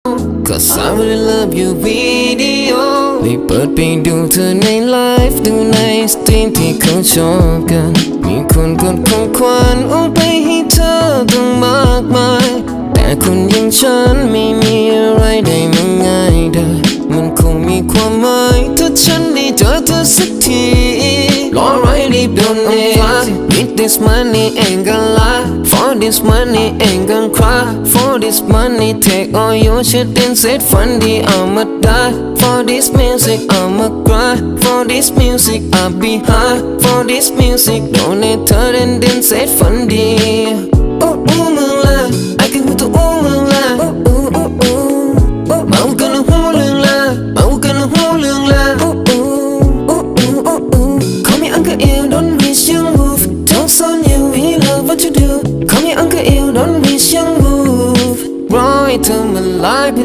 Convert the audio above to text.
Cause I really love your video ได้เปิดไปดูเธอในไลฟ์ดูในสตรีมที่เขาชอบกันมีคนกดของขวัญโอนไปให้เธอตั้งมากมายแต่คนอย่างฉันไม่มีอะไรได้มาง่ายได้มันคงมีความหมายถ้าฉันได้เจอเธอสักทีรอไรรีบโดนเอง With this money ain't gonna lie For this money ain't gonna cry For this money take all your shit and set funny I'ma die For this music I'ma cry For this music I'll be high For this music donate her and then set funny โอ้มึงละ